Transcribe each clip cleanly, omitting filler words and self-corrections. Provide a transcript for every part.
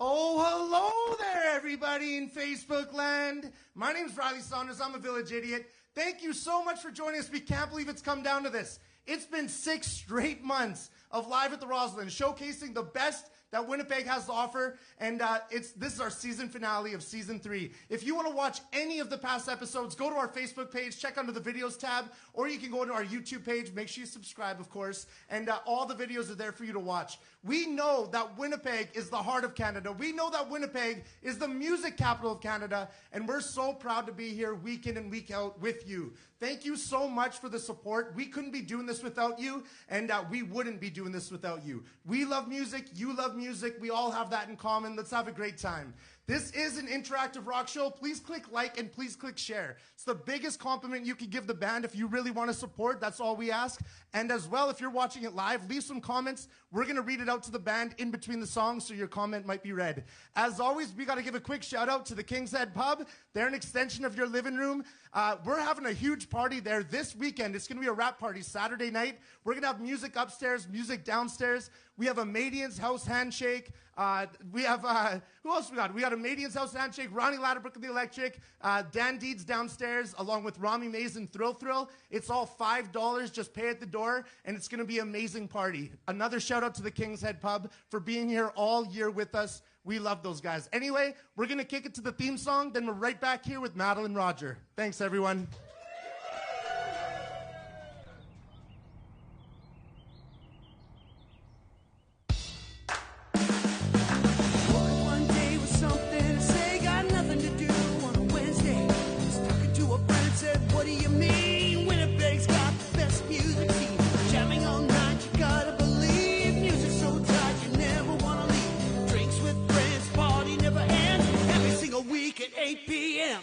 Oh, hello there, everybody in Facebook land. My name's Riley Saunders. I'm a village idiot. Thank you so much for joining us. We can't believe it's come down to this. It's been 6 straight months of Live at the Roslyn, showcasing the best that Winnipeg has to offer, and this is our season finale of Season 3. If you want to watch any of the past episodes, go to our Facebook page, check under the videos tab, or you can go to our YouTube page. Make sure you subscribe, of course, and all the videos are there for you to watch. We know that Winnipeg is the heart of Canada. We know that Winnipeg is the music capital of Canada, and we're so proud to be here week in and week out with you. Thank you so much for the support. We couldn't be doing this without you, and we wouldn't be doing this without you. We love music. You love music. We all have that in common. Let's have a great time. This is an interactive rock show. Please click like and please click share. It's the biggest compliment you can give the band if you really want to support. That's all we ask. And as well, if you're watching it live, leave some comments. We're going to read it out to the band in between the songs, so your comment might be read. As always, we got to give a quick shout out to the King's Head Pub. They're an extension of your living room. We're having a huge party there this weekend. It's going to be a rap party Saturday night. We're going to have music upstairs, music downstairs. We have a Madian's House Handshake. We have, who else we got? We got a Madian's House Handshake, Ronnie Ladderbrook of the Electric, Dan Deeds downstairs, along with Rami Mays and Thrill Thrill. It's all $5, just pay at the door, and it's going to be an amazing party. Another shout out to the King's Head Pub for being here all year with us. We love those guys. Anyway, we're going to kick it to the theme song, then we're right back here with Madeleine Roger. Thanks, everyone. What do you mean? Winnipeg's got the best music scene. Jamming all night, you gotta believe. Music's so tight, you never wanna leave. Drinks with friends, party never ends. Every single week at 8 p.m.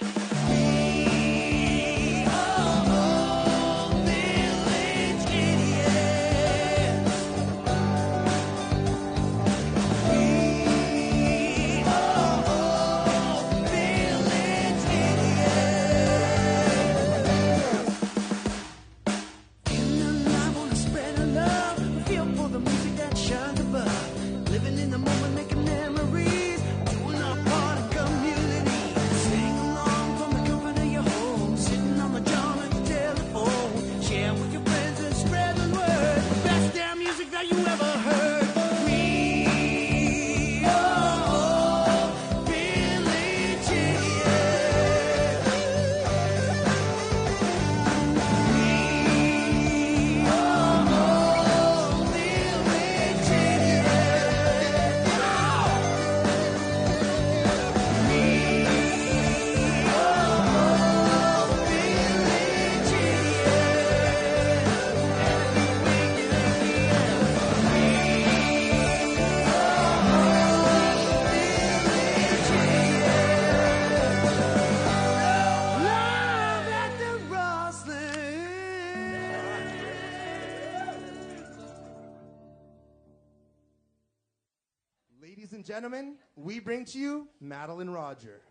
Ladies and gentlemen, we bring to you Madeleine Roger.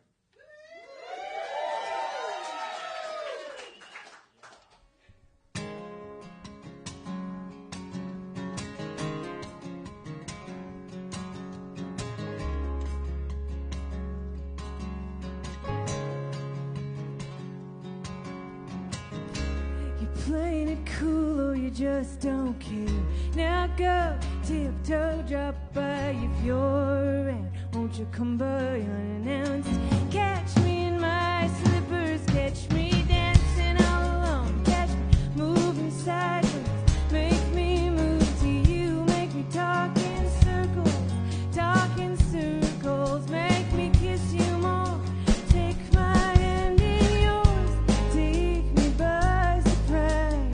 You're playing it cool or you just don't care. Now go tiptoe, drop by if you're around. Won't you come by unannounced? Catch me in my slippers, catch me dancing all alone. Catch me moving sideways, make me move to you. Make me talk in circles, make me kiss you more. Take my hand in yours, take me by surprise.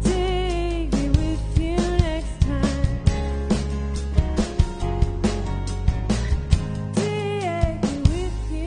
Take me with you next time. Take me with you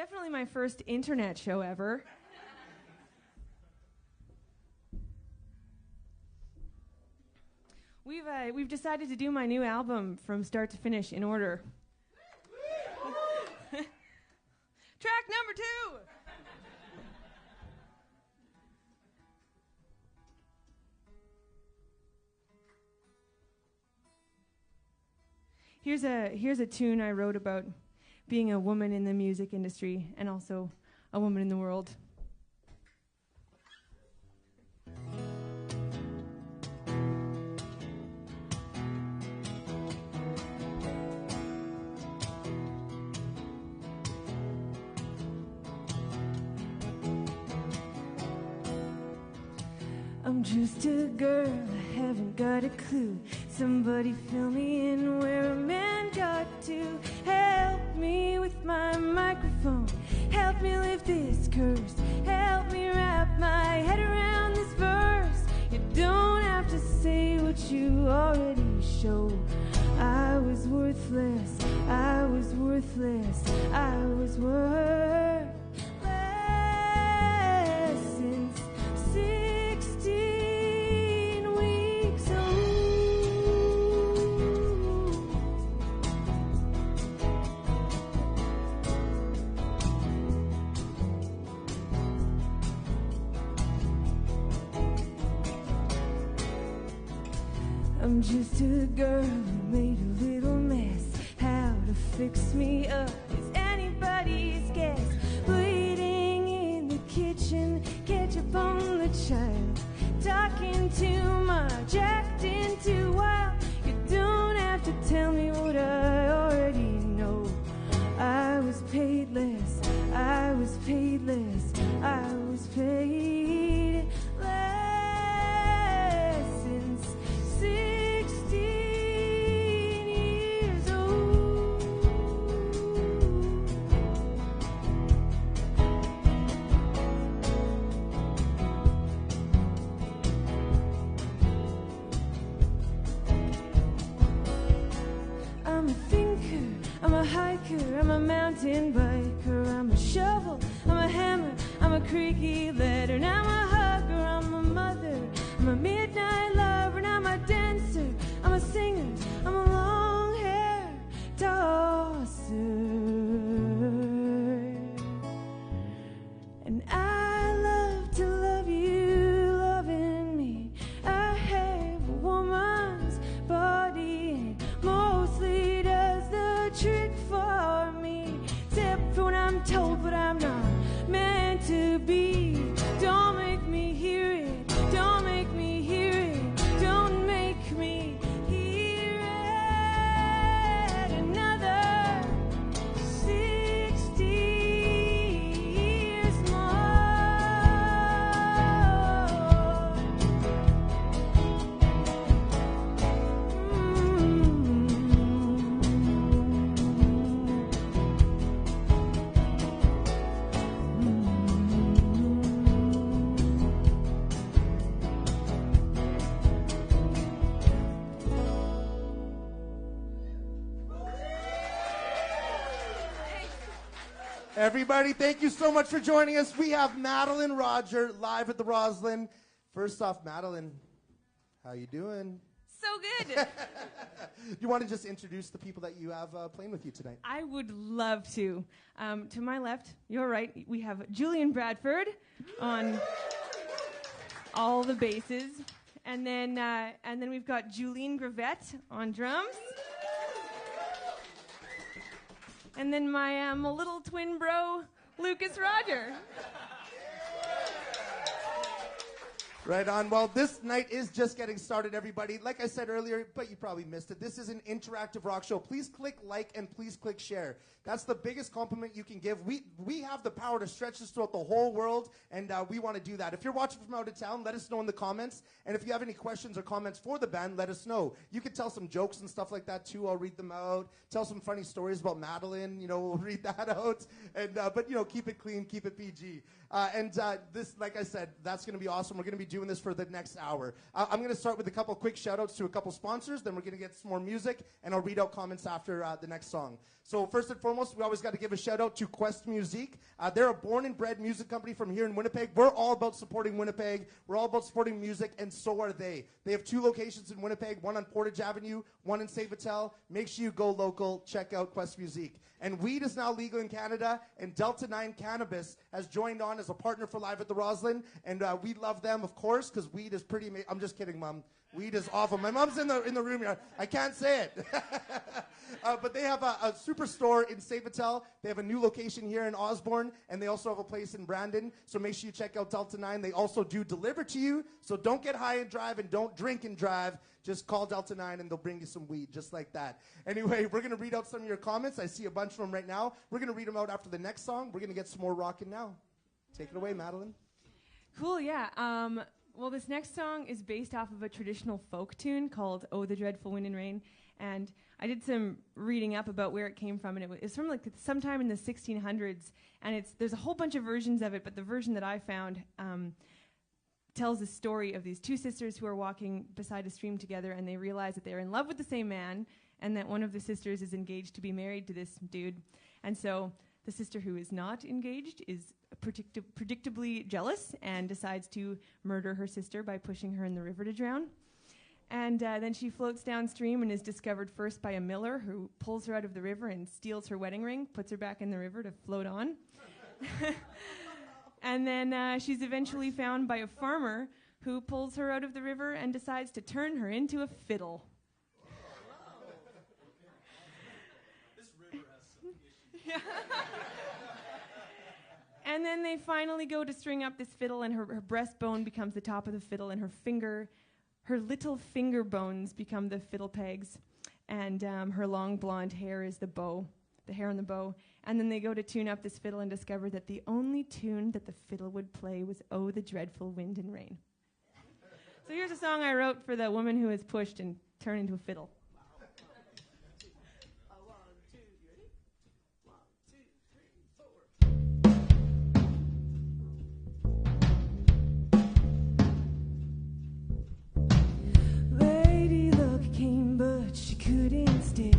definitely my first internet show ever. We've decided to do my new album from start to finish in order. Track number 2. Here's a tune I wrote about being a woman in the music industry and also a woman in the world. I'm just a girl, I haven't got a clue. Somebody fill me in where a man got to. Help me with my microphone. Help me lift this curse. Help me wrap my head around this verse. You don't have to say what you already show. I was worthless, I was worthless, I was worthless since 16 weeks old. I'm just a girl who made a little mess. How to fix me up is anybody's guess. Bleeding in the kitchen, ketchup on the child. Talking too much, acting too wild. You don't have to tell me what I already know. I was paid less, I was paid less, I was paid less since 16 years old. I'm a thinker, I'm a hiker, I'm a mountain biker, I'm a shovel, I'm a hammer, I'm a creaky letter, and I'm a hugger, I'm a mother, I'm a midnight lover, and I'm a dancer, I'm a singer, I'm a long hair tosser. And I love to love you, loving me. I have a woman's body, and it mostly does the trick for me. Except for when I'm told what I'm not meant to be. Don't make me hear it, don't make me hear it, don't make me hear it. Another 60 years Everybody, thank you so much for joining us. We have Madeleine Roger live at the Roslyn. First off, Madeleine, how you doing? So good. You want to just introduce the people that you have playing with you tonight? I would love to. To my left, you're right, we have Julian Bradford on all the basses. And then we've got Julene Gravette on drums. And then my little twin bro, Lucas Roger. Right on. Well, this night is just getting started, everybody. Like I said earlier, but you probably missed it, this is an interactive rock show. Please click like and please click share. That's the biggest compliment you can give. We have the power to stretch this throughout the whole world, and we want to do that. If you're watching from out of town, let us know in the comments. And if you have any questions or comments for the band, let us know. You can tell some jokes and stuff like that, too. I'll read them out. Tell some funny stories about Madeleine. We'll read that out. And but, keep it clean, keep it PG. This, like I said, that's going to be awesome. We're going to be doing doing this for the next hour. I'm going to start with a couple quick shout-outs to a couple sponsors, then we're going to get some more music, and I'll read out comments after the next song. So first and foremost, we always got to give a shout-out to Quest Musique. They're a born and bred music company from here in Winnipeg. We're all about supporting Winnipeg. We're all about supporting music, and so are they. They have 2 locations in Winnipeg, one on Portage Avenue, one in St. Vital. Make sure you go local. Check out Quest Musique. And weed is now legal in Canada, and Delta 9 Cannabis has joined on as a partner for Live at the Roslyn, and we love them, of course, because weed is pretty I'm just kidding, Mom. Weed is awful. My mom's in the room here. I can't say it. But they have a superstore in St. Vital. They have a new location here in Osborne, and they also have a place in Brandon. So make sure you check out Delta 9. They also do deliver to you. So don't get high and drive, and don't drink and drive. Just call Delta 9, and they'll bring you some weed, just like that. Anyway, we're going to read out some of your comments. I see a bunch of them right now. We're going to read them out after the next song. We're going to get some more rockin' now. Take it away, Madeleine. Cool, yeah. Well, this next song is based off of a traditional folk tune called "Oh, the Dreadful Wind and Rain," and I did some reading up about where it came from, and it's from like sometime in the 1600s, and there's a whole bunch of versions of it, but the version that I found tells the story of these 2 sisters who are walking beside a stream together, and they realize that they're in love with the same man, and that one of the sisters is engaged to be married to this dude, and so the sister who is not engaged is predictably jealous and decides to murder her sister by pushing her in the river to drown. And then she floats downstream and is discovered first by a miller who pulls her out of the river and steals her wedding ring, puts her back in the river to float on. And then she's eventually found by a farmer who pulls her out of the river and decides to turn her into a fiddle. This river has some issues. And then they finally go to string up this fiddle, and her breastbone becomes the top of the fiddle, and her little finger bones become the fiddle pegs, and her long blonde hair is the bow, the hair on the bow. And then they go to tune up this fiddle and discover that the only tune that the fiddle would play was "Oh, the Dreadful Wind and Rain." So here's a song I wrote for the woman who is pushed and turned into a fiddle. But she couldn't stay.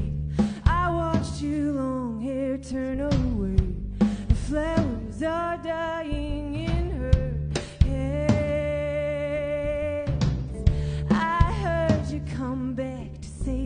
I watched your long hair turn away. The flowers are dying in her hands. I heard you come back to say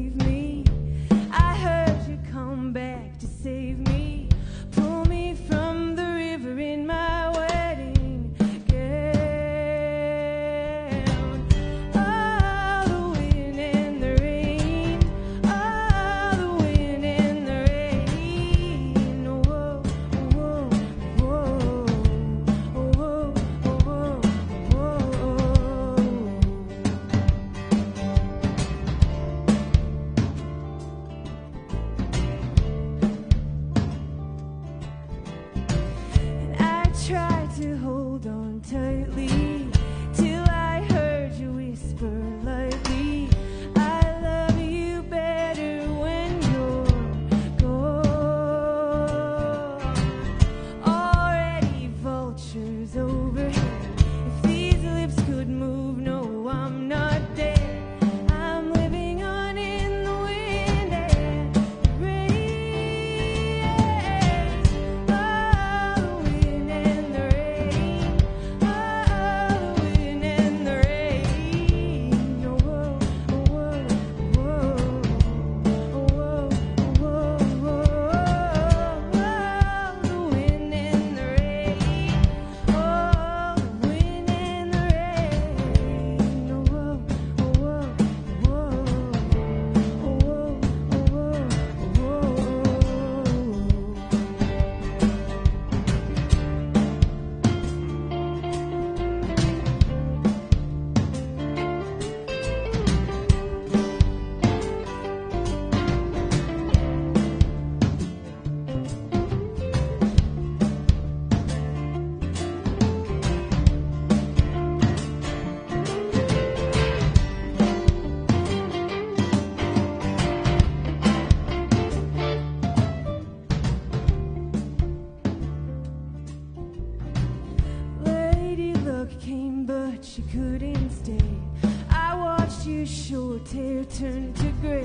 watch your short hair turn to gray.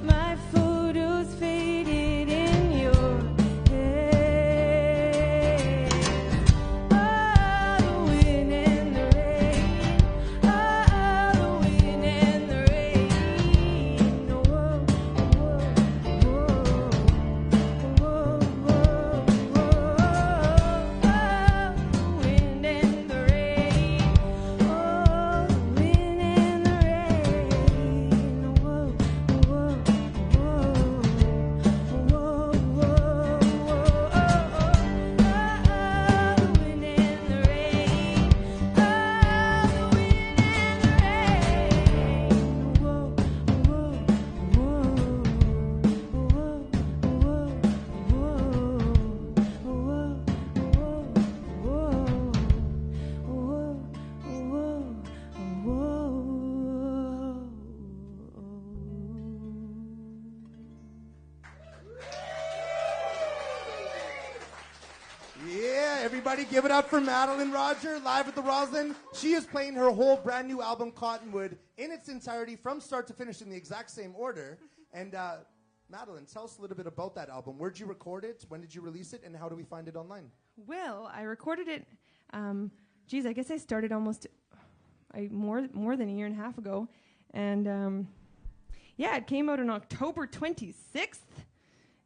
My photos faded in your hair. Oh, the wind and the rain. Oh, the wind and the rain. Whoa, whoa, whoa, whoa, whoa, whoa. Oh, the wind and the rain. Oh, the wind and the rain. Whoa, whoa, whoa, whoa, whoa, whoa. Oh, the wind and the rain. Oh, the wind and the rain. Whoa, whoa, whoa, Yeah, everybody give it up for Madeleine Roger, live at the Roslyn. She is playing her whole brand new album, Cottonwood, in its entirety, from start to finish, in the exact same order. And Madeleine, tell us a little bit about that album. Where'd you record it? When did you release it? And how do we find it online? Well, I recorded it, I guess I started almost more than a year and a half ago. And it came out on October 26th.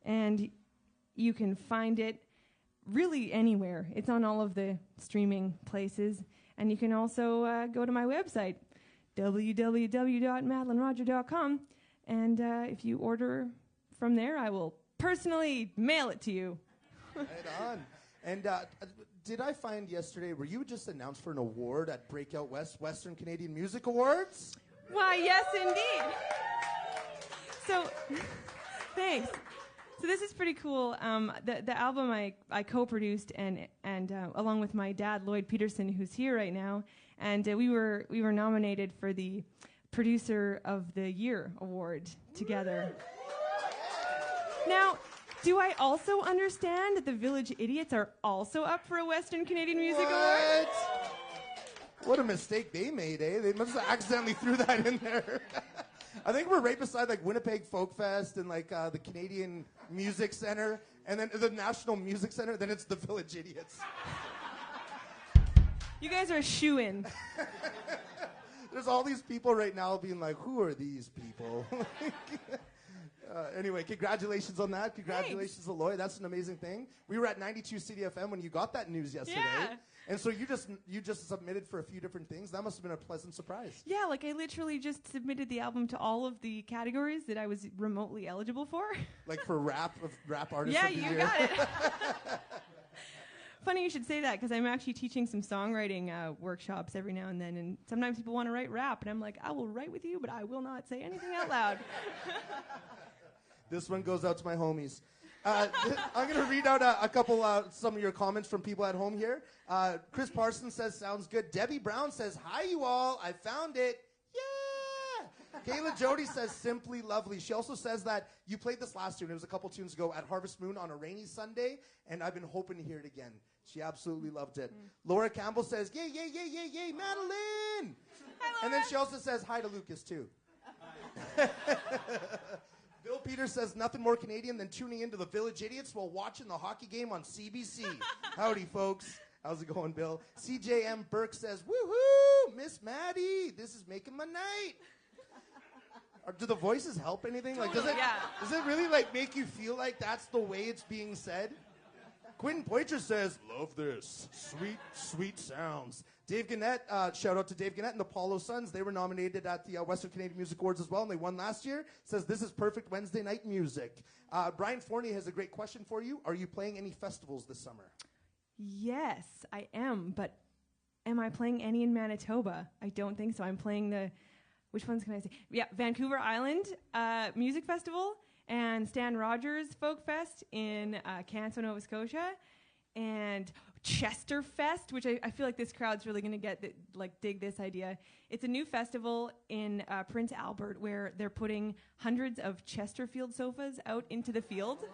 And you can find it really anywhere. It's on all of the streaming places. And you can also go to my website, www.madeleineroger.com. And if you order from there, I will personally mail it to you. Right on. And did I find yesterday, were you just announced for an award at Breakout West, Western Canadian Music Awards? Why, yes, indeed. So, thanks. So this is pretty cool. The album I co-produced and along with my dad, Lloyd Peterson, who's here right now, and we were nominated for the Producer of the Year award together. Now, do I also understand that the Village Idiots are also up for a Western Canadian Music Award? What a mistake they made, eh? They must have accidentally threw that in there. I think we're right beside like Winnipeg Folk Fest and like the Canadian Music Center, and then the National Music Center. Then it's the Village Idiots. You guys are a shoo-in. There's all these people right now being like, "Who are these people?" Anyway, congratulations on that. Congratulations to Lloyd. That's an amazing thing. We were at 92 City FM when you got that news yesterday. Yeah. And so you just submitted for a few different things. That must have been a pleasant surprise. Yeah, like I literally just submitted the album to all of the categories that I was remotely eligible for. Like for rap artist yeah, of the year. you got it. Funny you should say that, because I'm actually teaching some songwriting workshops every now and then, and sometimes people want to write rap, and I'm like, I will write with you, but I will not say anything out loud. This one goes out to my homies. I'm going to read out a couple, some of your comments from people at home here. Chris Parsons says, sounds good. Debbie Brown says, hi, you all. I found it. Yeah. Kayla Jody says, simply lovely. She also says that you played this last year, and it was a couple tunes ago at Harvest Moon on a rainy Sunday, and I've been hoping to hear it again. She absolutely loved it. Laura Campbell says, yay, yay, yay, yay, yay, Madeleine. Hi, Laura. And then she also says hi to Lucas, too. Bill Peters says nothing more Canadian than tuning into the Village Idiots while watching the hockey game on CBC. Howdy, folks. How's it going, Bill? CJM Burke says, woohoo, Miss Maddie, this is making my night. Do the voices help anything? Like, does it really like make you feel like that's the way it's being said? Quentin Poitras says, love this. Sweet, sweet sounds. Dave Gannett, shout out to Dave Gannett and the Apollo Sons. They were nominated at the Western Canadian Music Awards as well, and they won last year. Says, this is perfect Wednesday night music. Brian Fournier has a great question for you. Are you playing any festivals this summer? Yes, I am, but am I playing any in Manitoba? I don't think so. I'm playing which ones can I say? Yeah, Vancouver Island Music Festival and Stan Rogers Folk Fest in Canso, Nova Scotia, and Chester Fest, which I feel like this crowd's really going to dig this idea. It's a new festival in Prince Albert where they're putting hundreds of Chesterfield sofas out into the field. Oh.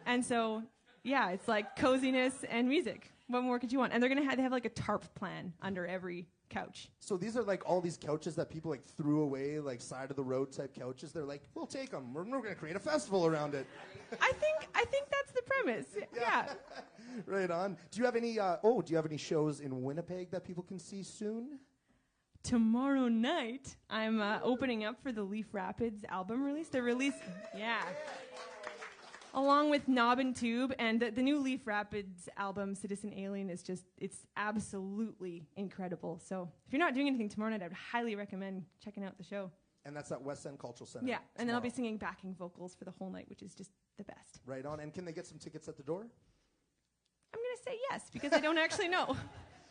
And so, it's like coziness and music. What more could you want? And they have like a tarp plan under every couch. So these are like all these couches that people like threw away, like side of the road type couches. They're like, we'll take them. We're going to create a festival around it. I think that's the premise. Yeah. Right on. Do you have any shows in Winnipeg that people can see soon? Tomorrow night, I'm opening up for the Leaf Rapids album release. Along with Knob and Tube, and the new Leaf Rapids album, Citizen Alien, is it's absolutely incredible. So if you're not doing anything tomorrow night, I would highly recommend checking out the show. And that's at West End Cultural Center. Yeah, and then I'll be tomorrow. singing backing vocals for the whole night, which is just the best. Right on. And can they get some tickets at the door? I'm going to say yes, because I don't actually know.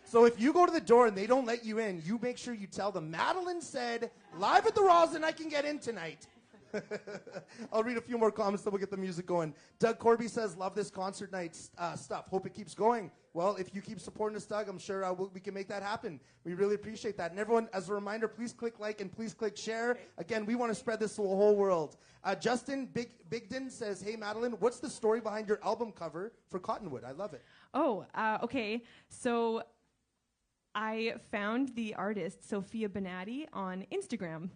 So if you go to the door and they don't let you in, you make sure you tell them, Madeleine said, live at the Roslyn, I can get in tonight. I'll read a few more comments, then we'll get the music going. Doug Corby says, love this concert night stuff. Hope it keeps going. Well, if you keep supporting us, Doug, I'm sure we can make that happen. We really appreciate that. And everyone, as a reminder, please click like and please click share. Again, we want to spread this to the whole world. Justin Bigden says, hey, Madeleine, what's the story behind your album cover for Cottonwood? I love it. Oh, okay. So I found the artist, Sophia Bonatti, on Instagram.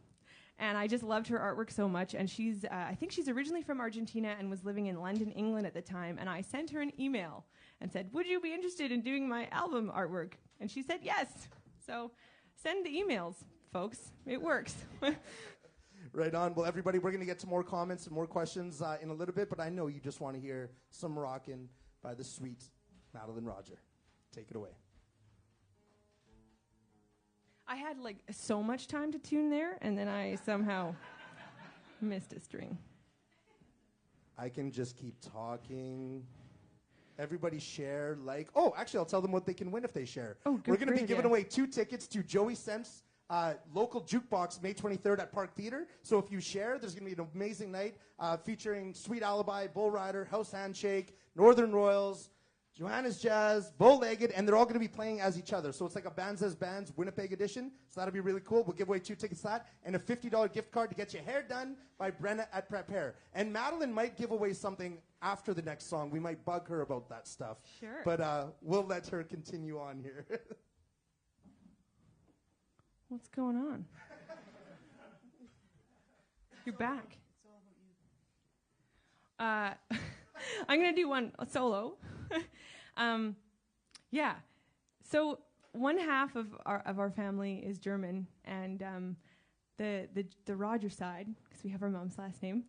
And I just loved her artwork so much. And she's, I think she's originally from Argentina and was living in London, England at the time. And I sent her an email and said, would you be interested in doing my album artwork? And she said yes. So send the emails, folks. It works. Right on. Well, everybody, we're going to get to more comments and more questions in a little bit. But I know you just want to hear some rockin' by the sweet Madeleine Roger. Take it away. I had like so much time to tune there, and then I somehow missed a string. I can just keep talking. Everybody share, like. Oh, actually, I'll tell them what they can win if they share. Oh, good. We're going to be great giving idea. away 2 tickets to Joey Semp's local jukebox May 23rd at Park Theater. So if you share, there's going to be an amazing night featuring Sweet Alibi, Bull Rider, House Handshake, Northern Royals, Johanna's Jazz, Bow-Legged, and they're all going to be playing as each other. So it's like a Bands as Bands Winnipeg edition. So that'll be really cool. We'll give away 2 tickets to that and a $50 gift card to get your hair done by Brenna at Prep Hair. And Madeleine might give away something after the next song. We might bug her about that stuff. Sure. But we'll let her continue on here. What's going on? You're back. It's all about you. I'm going to do one solo. Yeah. So one half of our family is German, and the Roger side, because we have our mom's last name,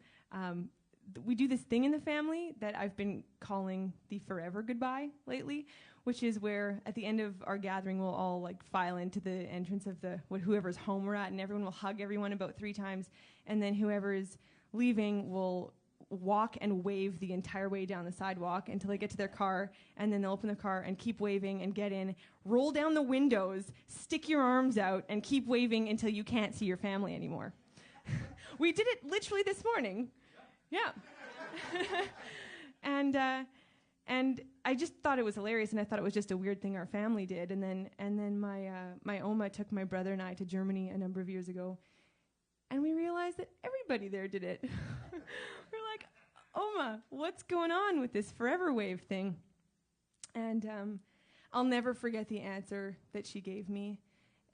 we do this thing in the family that I've been calling the forever goodbye lately, which is where at the end of our gathering we'll all like file into the entrance of whoever's home we're at, and everyone will hug everyone about 3 times, and then whoever is leaving will walk and wave the entire way down the sidewalk until they get to their car, and then they'll open the car and keep waving and get in, roll down the windows, stick your arms out, and keep waving until you can't see your family anymore. We did it literally this morning. Yeah. And I just thought it was hilarious, and I thought it was just a weird thing our family did. And then my Oma took my brother and I to Germany a number of years ago, and we realized that everybody there did it. We're like, Oma, what's going on with this forever wave thing? And I'll never forget the answer that she gave me.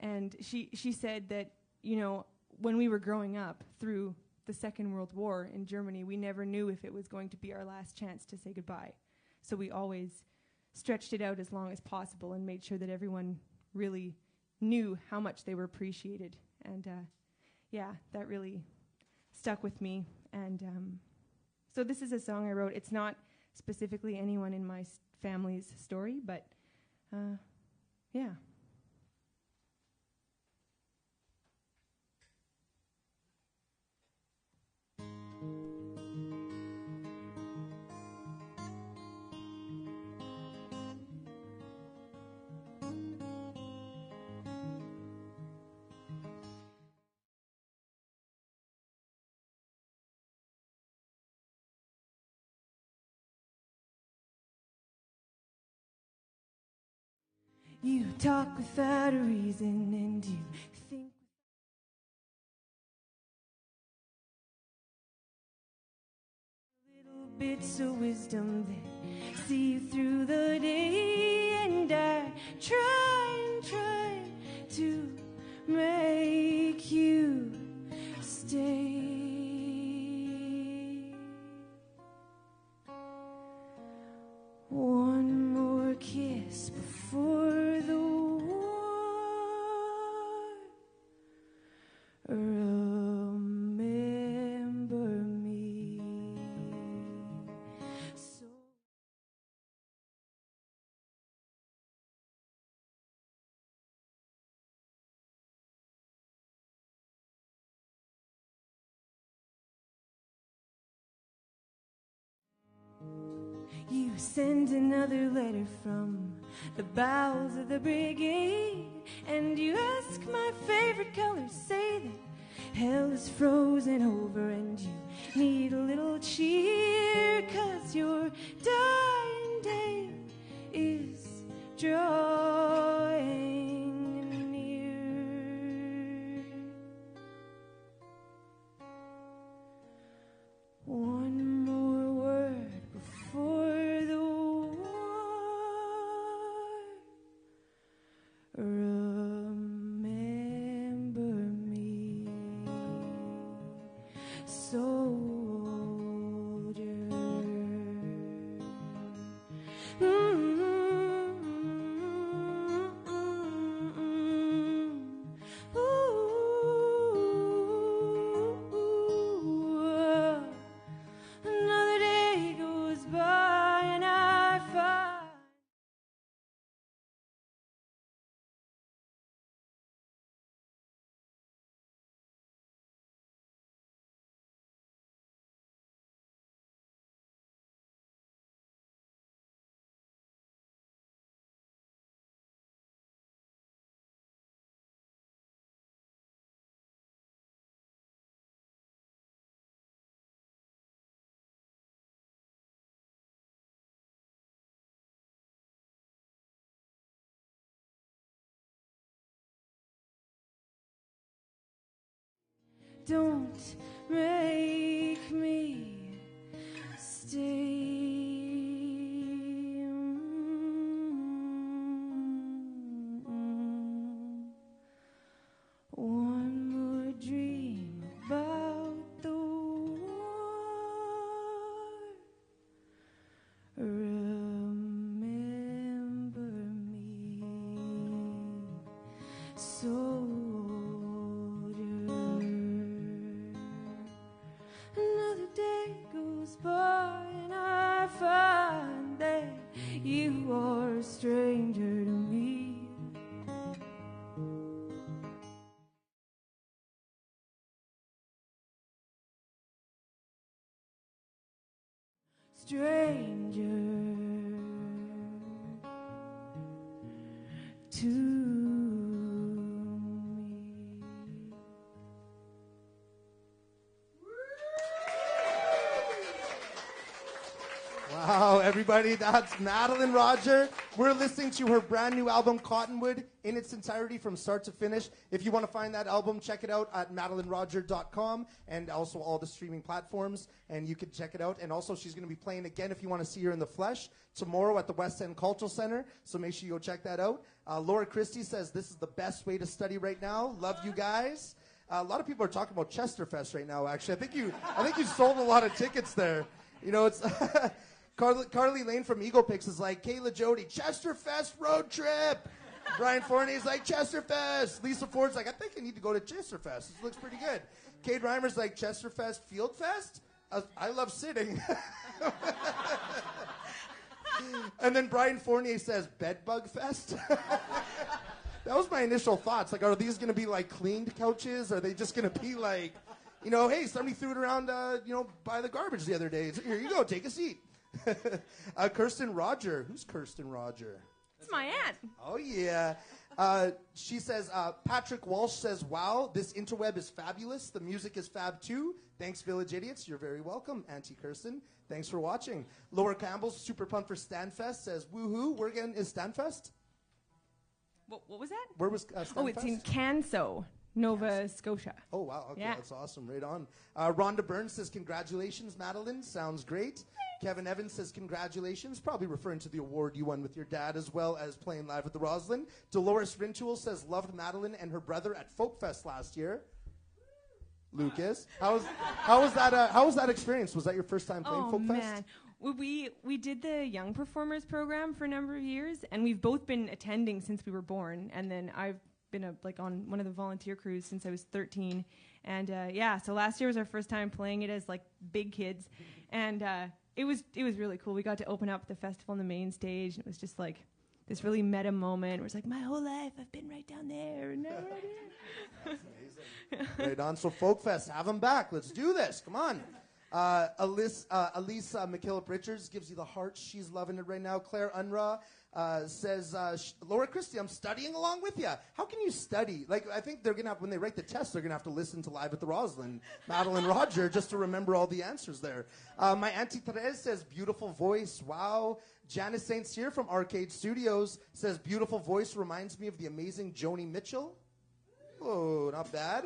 And she said that, you know, when we were growing up through the Second World War in Germany, we never knew if it was going to be our last chance to say goodbye. So we always stretched it out as long as possible and made sure that everyone really knew how much they were appreciated. And yeah, that really stuck with me. And so this is a song I wrote. It's not specifically anyone in my family's story, but yeah. You talk without a reason, and you think little bits of wisdom that see you through the day. And I try and try to make you stay. One more kiss before the war. Remember me. So you send another letter from the bowels of the brigade, and you ask my favorite color, say that hell is frozen over and you need a little cheer, 'cause your dying day is drawing near. One more word before the war. Remember me, soldier. Another day goes by and I find don't make me stay. One more dream about the war. Remember me, soldier. Another day goes by and I find that you are a stranger to me. Stranger to me. Wow, everybody, that's Madeleine Roger. We're listening to her brand new album, Cottonwood, in its entirety from start to finish. If you want to find that album, check it out at madeleineroger.com and also all the streaming platforms, and you can check it out. And also, she's going to be playing again if you want to see her in the flesh tomorrow at the West End Cultural Center, so make sure you go check that out. Laura Christie says, this is the best way to study right now. Love you guys. A lot of people are talking about Chesterfest right now, actually. I think you sold a lot of tickets there. You know, it's... Carly Lane from Eagle Picks is like, Kayla Jody, Chesterfest road trip. Brian Fournier's like, Chesterfest. Lisa Ford's like, I think I need to go to Chesterfest. This looks pretty good. Cade Reimer's like, Chesterfest Field Fest? I love sitting. And then Brian Fournier says, Bedbug Fest? That was my initial thoughts. Like, are these going to be like cleaned couches? Are they just going to be like, you know, hey, somebody threw it around, by the garbage the other day. Here you go, take a seat. Kirsten Roger. Who's Kirsten Roger? It's my aunt. Oh, yeah. She says, Patrick Walsh says, wow, this interweb is fabulous. The music is fab, too. Thanks, Village Idiots. You're very welcome, Auntie Kirsten. Thanks for watching. Laura Campbell, super pumped for Stanfest, says, woohoo. Where again is Stanfest? What was that? Where was Stanfest? Oh, it's in Canso, Nova Scotia. Oh, wow. Okay, Yeah. that's awesome. Right on. Rhonda Burns says, congratulations, Madeleine. Sounds great. Kevin Evans says, congratulations, probably referring to the award you won with your dad as well as playing live at the Roslyn. Dolores Rintoul says, loved Madeleine and her brother at Folk Fest last year. Lucas, how was that experience? Was that your first time playing Folk Fest? Man. We did the Young Performers program for a number of years, and we've both been attending since we were born. And then I've been on one of the volunteer crews since I was 13. And so last year was our first time playing it as like big kids, and it was really cool. We got to open up the festival on the main stage, and it was just like this really meta moment where it's like, my whole life I've been right down there, and now we're right here. That's amazing. Right on. So Folk Fest, have them back. Let's do this. Come on. Elise McKillop Richards gives you the heart. She's loving it right now. Claire Unruh says, Laura Christie, I'm studying along with you. How can you study? Like, I think they're going to have, when they write the test, they're going to have to listen to Live at the Roslyn, Madeleine Roger, just to remember all the answers there. My Auntie Therese says, beautiful voice. Wow. Janice St Cyr from Arcade Studios says, beautiful voice reminds me of the amazing Joni Mitchell. Oh, not bad.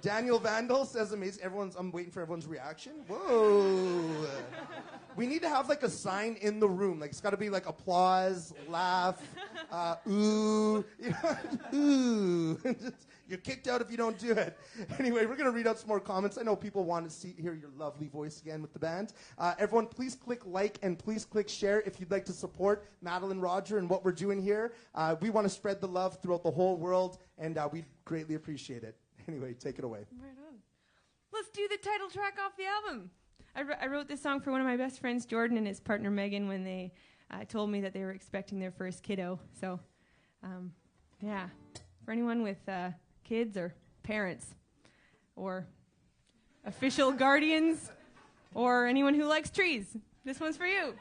Daniel Vandal says amazing. I'm waiting for everyone's reaction. Whoa. We need to have like a sign in the room. Like it's got to be like applause, laugh, ooh, ooh. You're kicked out if you don't do it. Anyway, we're going to read out some more comments. I know people want to hear your lovely voice again with the band. Everyone, please click like and please click share if you'd like to support Madeleine Roger and what we're doing here. We want to spread the love throughout the whole world, and we greatly appreciate it. Anyway, take it away. Right on. Let's do the title track off the album. I wrote this song for one of my best friends, Jordan, and his partner, Megan, when they told me that they were expecting their first kiddo. So, for anyone with kids or parents or official guardians or anyone who likes trees, this one's for you.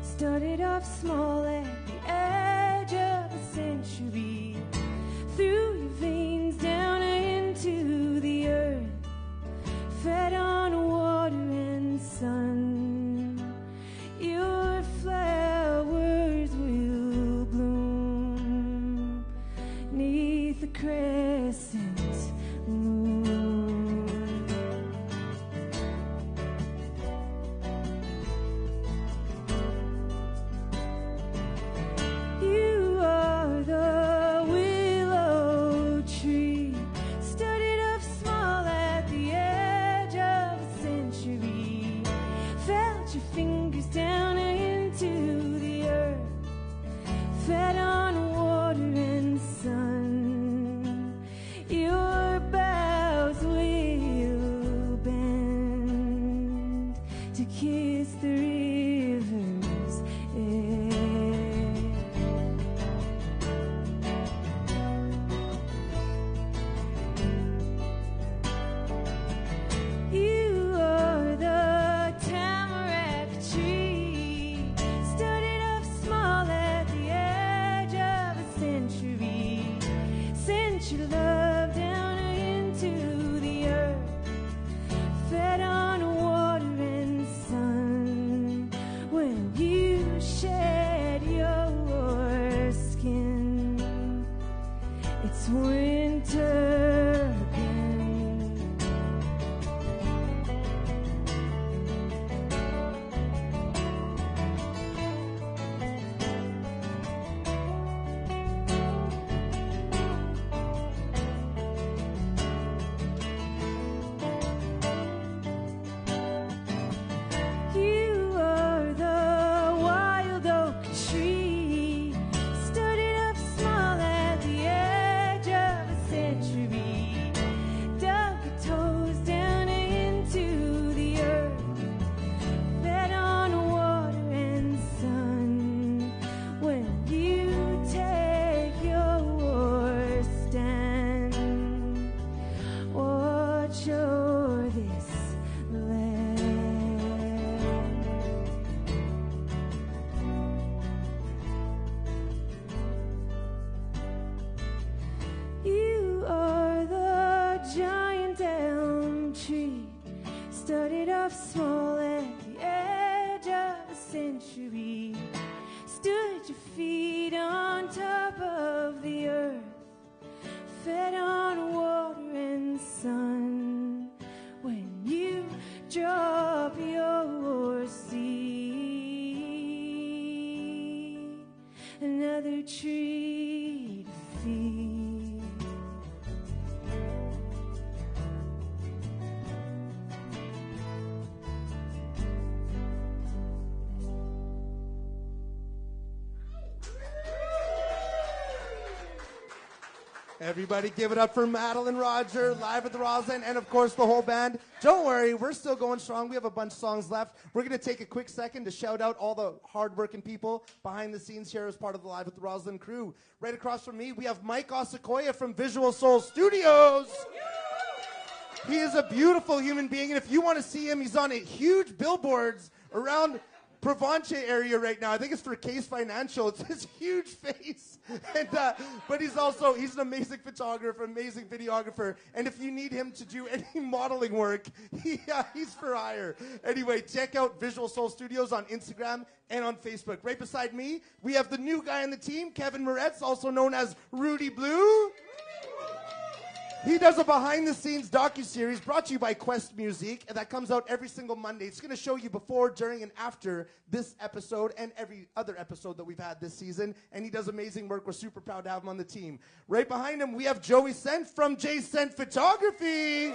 Started off small at the edge of a century, through your veins down into the earth, fed on water and sun. Your flowers will bloom 'neath the crescent moon. Started off small at the Everybody give it up for Madeleine Roger, live at the Roslyn, and of course the whole band. Don't worry, we're still going strong. We have a bunch of songs left. We're going to take a quick second to shout out all the hard-working people behind the scenes here as part of the Live at the Roslyn crew. Right across from me, we have Mike Osakoya from Visual Soul Studios. He is a beautiful human being, and if you want to see him, he's on huge billboards around Provence area right now. I think it's for Case Financial. It's his huge face. And, but he's an amazing photographer, amazing videographer. And if you need him to do any modeling work, he's for hire. Anyway, check out Visual Soul Studios on Instagram and on Facebook. Right beside me, we have the new guy on the team, Kevin Moretz, also known as Rudy Blue. He does a behind-the-scenes docuseries brought to you by Quest Music, and that comes out every single Monday. It's going to show you before, during, and after this episode and every other episode that we've had this season, and he does amazing work. We're super proud to have him on the team. Right behind him, we have Joey Sent from J Sent Photography.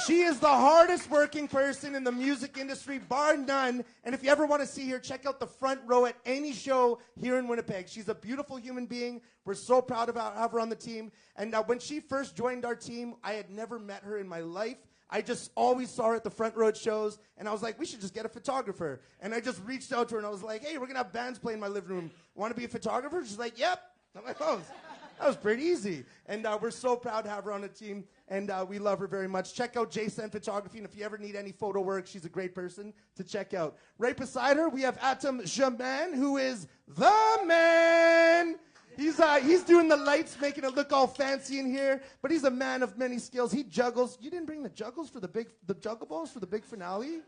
She is the hardest working person in the music industry, bar none. And if you ever want to see her, check out the front row at any show here in Winnipeg. She's a beautiful human being. We're so proud of have her on the team. And when she first joined our team, I had never met her in my life. I just always saw her at the front row at shows, and I was like, we should just get a photographer. And I just reached out to her, and I was like, hey, we're going to have bands play in my living room. Want to be a photographer? She's like, yep. I'm like, oh, that was pretty easy. And we're so proud to have her on the team, and we love her very much. Check out Jason Photography, and if you ever need any photo work, she's a great person to check out. Right beside her, we have Atom Jaman, who is the man. He's doing the lights, making it look all fancy in here, but he's a man of many skills. He juggles. You didn't bring the juggles for the juggle balls for the big finale?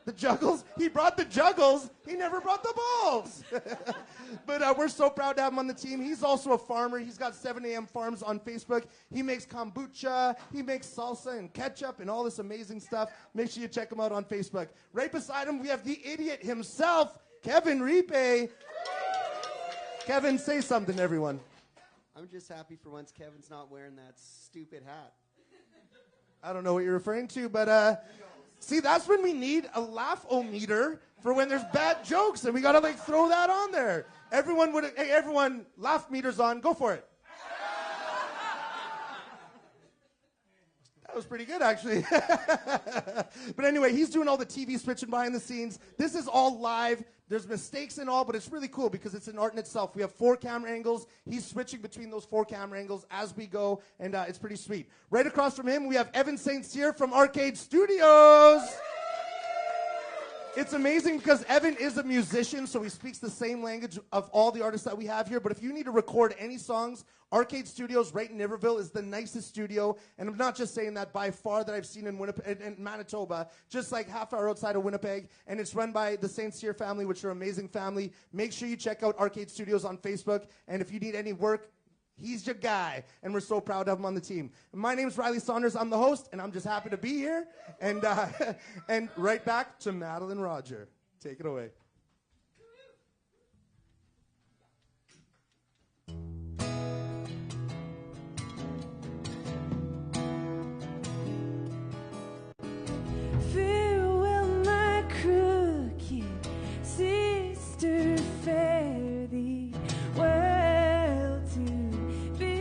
The juggles? He brought the juggles. He never brought the balls. But we're so proud to have him on the team. He's also a farmer. He's got 7 a.m. Farms on Facebook. He makes kombucha. He makes salsa and ketchup and all this amazing stuff. Make sure you check him out on Facebook. Right beside him, we have the idiot himself, Kevin Ripe. Kevin, say something to everyone. I'm just happy for once Kevin's not wearing that stupid hat. I don't know what you're referring to, but see, that's when we need a laugh-o-meter for when there's bad jokes, and we gotta throw that on there. Everyone, laugh meters on, go for it. That was pretty good, actually. But anyway, he's doing all the TV switching behind the scenes. This is all live. There's mistakes and all, but it's really cool because it's an art in itself. We have 4 camera angles. He's switching between those 4 camera angles as we go, and it's pretty sweet. Right across from him, we have Evan St Cyr from Arcade Studios. It's amazing because Evan is a musician, so he speaks the same language of all the artists that we have here. But if you need to record any songs, Arcade Studios right in Niverville is the nicest studio. And I'm not just saying that, by far, that I've seen in Winnipeg, in Manitoba, just like half hour outside of Winnipeg. And it's run by the St. Cyr family, which are an amazing family. Make sure you check out Arcade Studios on Facebook. And if you need any work, he's your guy, and we're so proud to have him on the team. My name's Riley Saunders. I'm the host, and I'm just happy to be here. And and right back to Madeleine Roger. Take it away. Farewell, my crooked sister, fare thee well to be.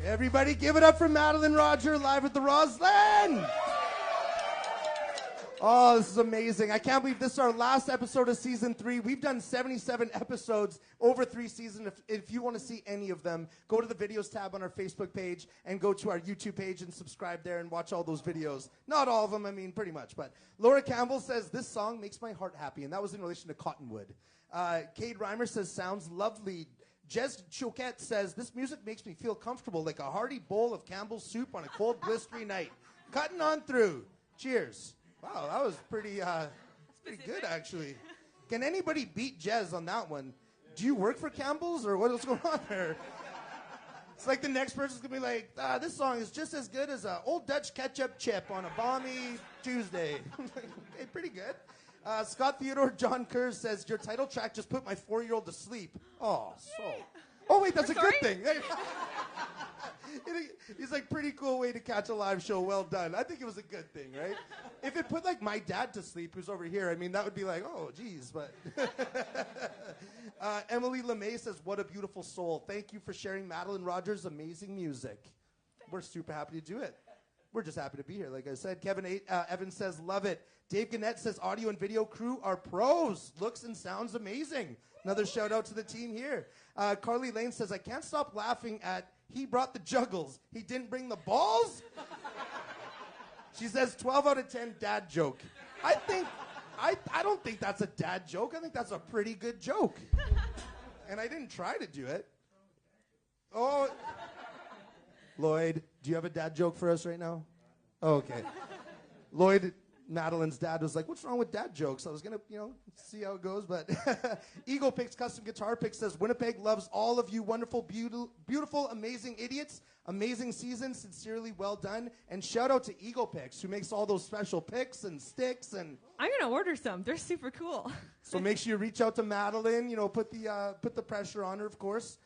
Everybody give it up for Madeleine Roger live at the Roslyn. Oh, this is amazing. I can't believe this is our last episode of season 3. We've done 77 episodes over 3 seasons. If you want to see any of them, go to the videos tab on our Facebook page and go to our YouTube page and subscribe there and watch all those videos. Not all of them, I mean, pretty much. But Laura Campbell says, this song makes my heart happy. And that was in relation to Cottonwood. Cade Reimer says, sounds lovely. Jez Choquette says, this music makes me feel comfortable like a hearty bowl of Campbell's soup on a cold, blistery night. Cutting on through. Cheers. Wow, that was pretty good, actually. Can anybody beat Jez on that one? Do you work for Campbell's, or what's going on there? It's like the next person's going to be like, this song is just as good as an Old Dutch ketchup chip on a balmy Tuesday. Okay, pretty good. Scott Theodore John Kerr says, your title track just put my 4-year-old to sleep. Oh, so. Oh, wait, that's a good thing. He's like, pretty cool way to catch a live show. Well done. I think it was a good thing, right? If it put like my dad to sleep, who's over here, I mean, that would be like, oh, geez. But Emily LeMay says, what a beautiful soul. Thank you for sharing Madeleine Rogers' amazing music. We're super happy to do it. We're just happy to be here, like I said. Kevin Evans says, love it. Dave Gannett says, audio and video crew are pros. Looks and sounds amazing. Another shout out to the team here. Carly Lane says, I can't stop laughing at he brought the juggles. He didn't bring the balls? She says 12 out of 10 dad joke. I don't think that's a dad joke. I think that's a pretty good joke. And I didn't try to do it. Oh. Lloyd, do you have a dad joke for us right now? Oh, okay. Lloyd, Madeleine's dad, was like, what's wrong with dad jokes? I was going to, see how it goes. But Eagle Picks Custom Guitar Pick says, Winnipeg loves all of you wonderful, beautiful, amazing idiots. Amazing season. Sincerely well done. And shout out to Eagle Picks, who makes all those special picks and sticks. And I'm going to order some. They're super cool. So make sure you reach out to Madeleine. Put the pressure on her, of course.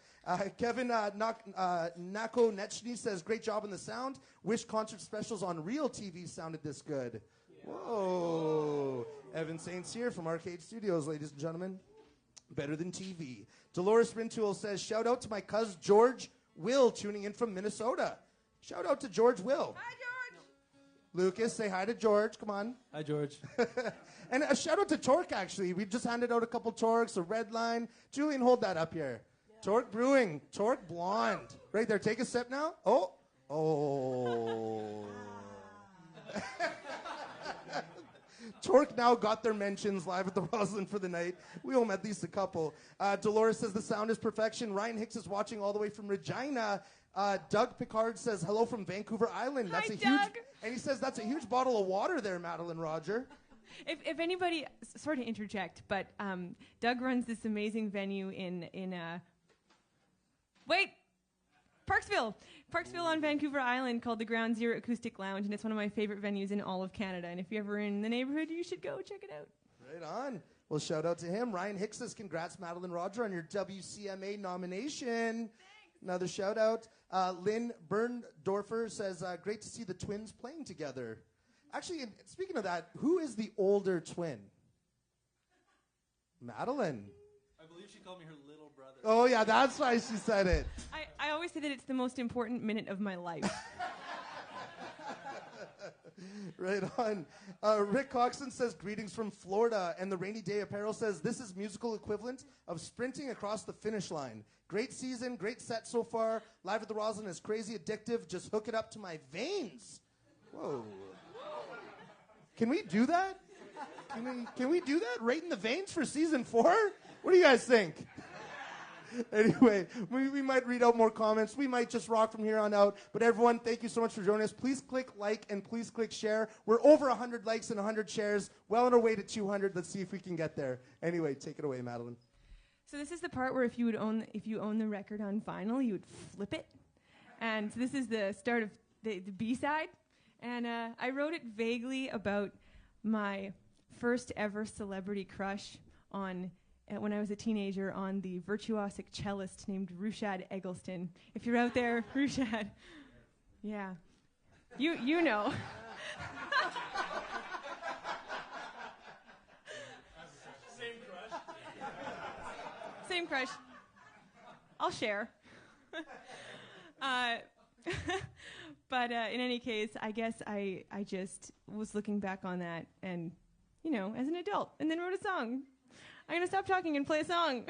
Kevin Nako Netchny says, great job on the sound. Wish concert specials on real TV sounded this good. Whoa. Evan St Cyr from Arcade Studios, ladies and gentlemen. Better than TV. Dolores Rintoul says, shout out to my cousin George Will tuning in from Minnesota. Shout out to George Will. Hi, George. Lucas, say hi to George. Come on. Hi, George. And a shout out to Torque, actually. We just handed out a couple Torques, a red line. Julian, hold that up here. Yeah. Torque Brewing. Torque Blonde. Right there. Take a sip now. Oh. Torque now got their mentions live at the Roslyn for the night. We owe them at least a couple. Dolores says the sound is perfection. Ryan Hicks is watching all the way from Regina. Doug Picard says hello from Vancouver Island. Hi, that's a Doug. huge, and he says that's a huge bottle of water there, Madeleine Roger. If anybody, sorry to interject, but Doug runs this amazing venue in Parksville on Vancouver Island called the Ground Zero Acoustic Lounge, and it's one of my favorite venues in all of Canada. And if you're ever in the neighborhood, you should go check it out. Right on. Well, shout out to him. Ryan Hicks says, congrats, Madeleine Roger, on your WCMA nomination. Thanks. Another shout out. Lynn Berndorfer says, great to see the twins playing together. Actually, speaking of that, who is the older twin? Madeleine. I believe she called me her little brother. Oh, yeah, that's why she said it. I always say that it's the most important minute of my life. Right on. Rick Coxon says, greetings from Florida. And the Rainy Day Apparel says, this is musical equivalent of sprinting across the finish line. Great season, great set so far. Live at the Roslyn is crazy addictive. Just hook it up to my veins. Whoa. Can we do that? Can we do that? Right in the veins for season 4? What do you guys think? Anyway, we might read out more comments. We might just rock from here on out. But everyone, thank you so much for joining us. Please click like and please click share. We're over 100 likes and 100 shares. Well on our way to 200. Let's see if we can get there. Anyway, take it away, Madeleine. So this is the part where if you own the record on vinyl, you would flip it. And so this is the start of the B-side. And I wrote it vaguely about my first ever celebrity crush when I was a teenager on the virtuosic cellist named Rushad Eggleston. If you're out there, Rushad, yeah, you know. Same crush. I'll share. But in any case, I guess I just was looking back on that and, as an adult, and then wrote a song. I'm going to stop talking and play a song.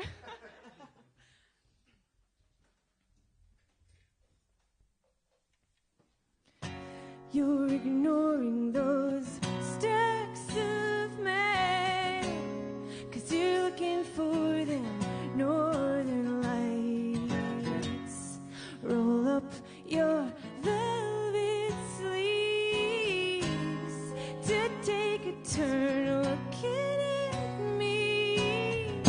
You're ignoring those stacks of mail, 'cause you're looking for them northern lights. Roll up your velvet sleeves to take a turn looking at me.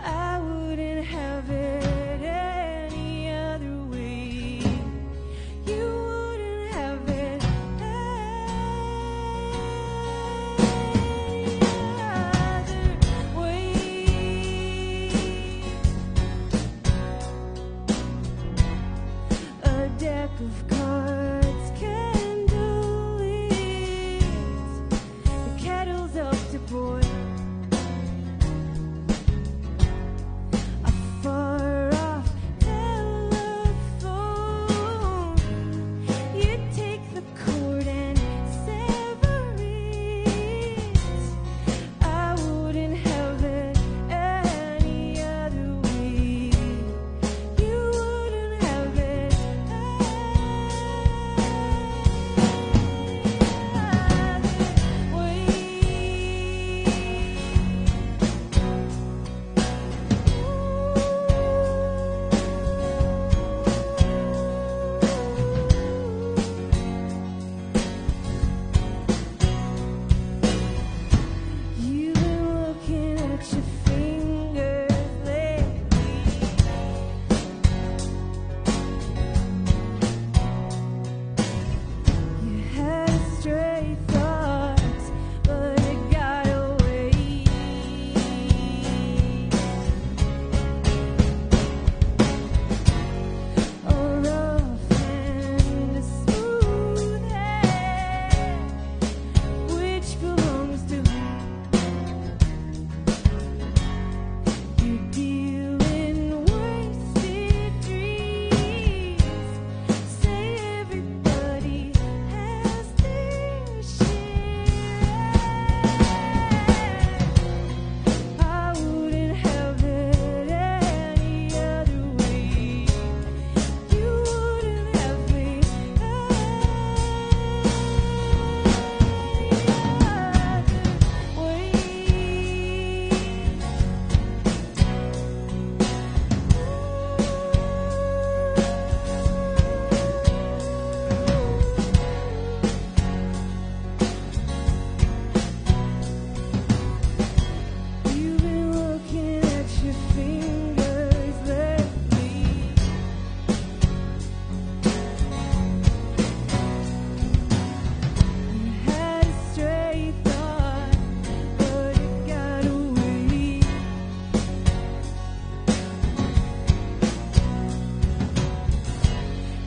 I wouldn't have it any other way. You wouldn't have it any other way. A deck of cards, candlelit, the kettle's up to boil. A far-off telephone, you take the cord and sever it. I wouldn't have it any other way. You wouldn't have it You've been looking at your fingers lately. You had a stray thought, but it got away. A rough and a smooth head, which belongs to you deal in wasted dreams. Say everybody has their share. I wouldn't have it any other way. You wouldn't have me You've been looking at your fingers lately. You had a stray thought, but it got away.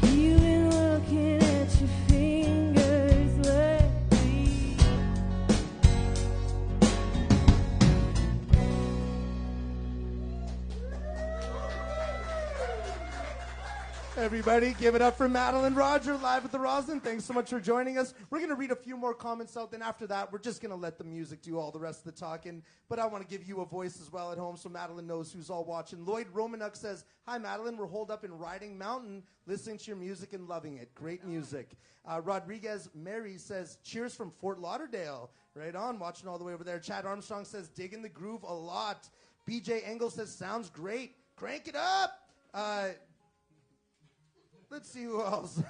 You've been looking at your fingers lately. Everybody, give it up for Madeleine Roger, live at the Roslyn. Thanks so much for joining us. We're going to read a few more comments out, then after that, we're just going to let the music do all the rest of the talking. But I want to give you a voice as well at home so Madeleine knows who's all watching. Lloyd Romanuk says, "Hi, Madeleine. We're holed up in Riding Mountain, listening to your music and loving it. Great music." Rodriguez Mary says, "Cheers from Fort Lauderdale." Right on, watching all the way over there. Chad Armstrong says, "Digging the groove a lot." BJ Engel says, "Sounds great. Crank it up." Let's see who else.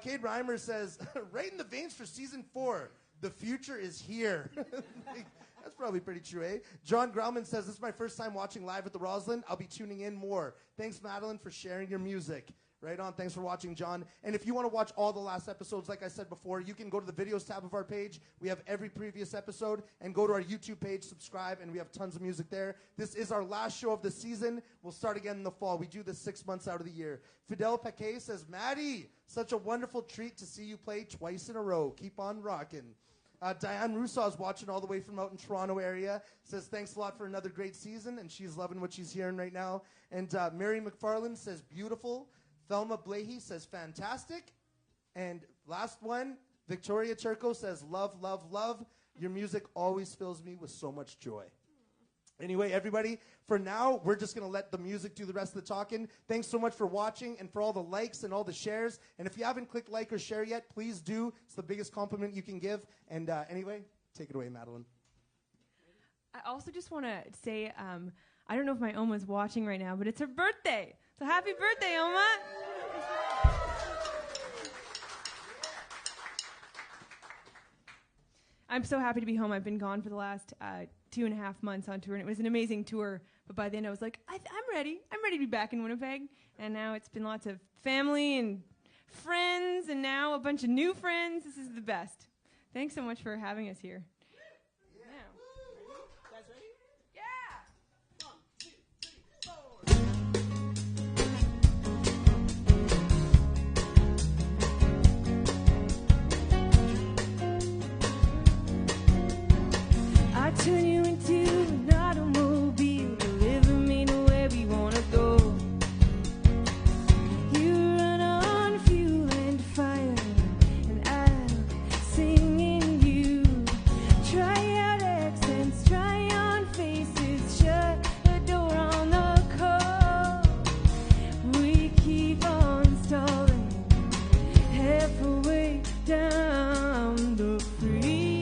Cade Reimer says, "Right in the veins for season 4. The future is here." That's probably pretty true, eh? John Grauman says, "This is my first time watching live at the Roslyn. I'll be tuning in more. Thanks, Madeleine, for sharing your music." Right on. Thanks for watching, John. And if you want to watch all the last episodes, like I said before, you can go to the videos tab of our page. We have every previous episode. And go to our YouTube page, subscribe, and we have tons of music there. This is our last show of the season. We'll start again in the fall. We do this 6 months out of the year. Fidel Paquet says, "Maddie, such a wonderful treat to see you play twice in a row. Keep on rocking." Diane Rousseau is watching all the way from out in Toronto area. Says, "Thanks a lot for another great season," and she's loving what she's hearing right now. And Mary McFarland says, "Beautiful. Thelma Blahy says fantastic. And last one, Victoria Turco says love, love, love. Your music always fills me with so much joy. Anyway, everybody, for now, we're just going to let the music do the rest of the talking. Thanks so much for watching and for all the likes and all the shares. And if you haven't clicked like or share yet, please do. It's the biggest compliment you can give. And anyway, take it away, Madeleine. I also just want to say, I don't know if my Oma's watching right now, but it's her birthday. So happy birthday, Oma. I'm so happy to be home. I've been gone for the last 2.5 months on tour, and it was an amazing tour. But by the end, I was like, I'm ready. I'm ready to be back in Winnipeg. And now it's been lots of family and friends, and now a bunch of new friends. This is the best. Thanks so much for having us here. Yeah. You guys ready? Yeah. 1, 2, 3, 4. I turn you into an automobile, deliver me to where we wanna go. You run on fuel and fire, and I'll sing in you. Try out accents, try on faces, shut the door on the call. We keep on stalling, halfway down the freeway.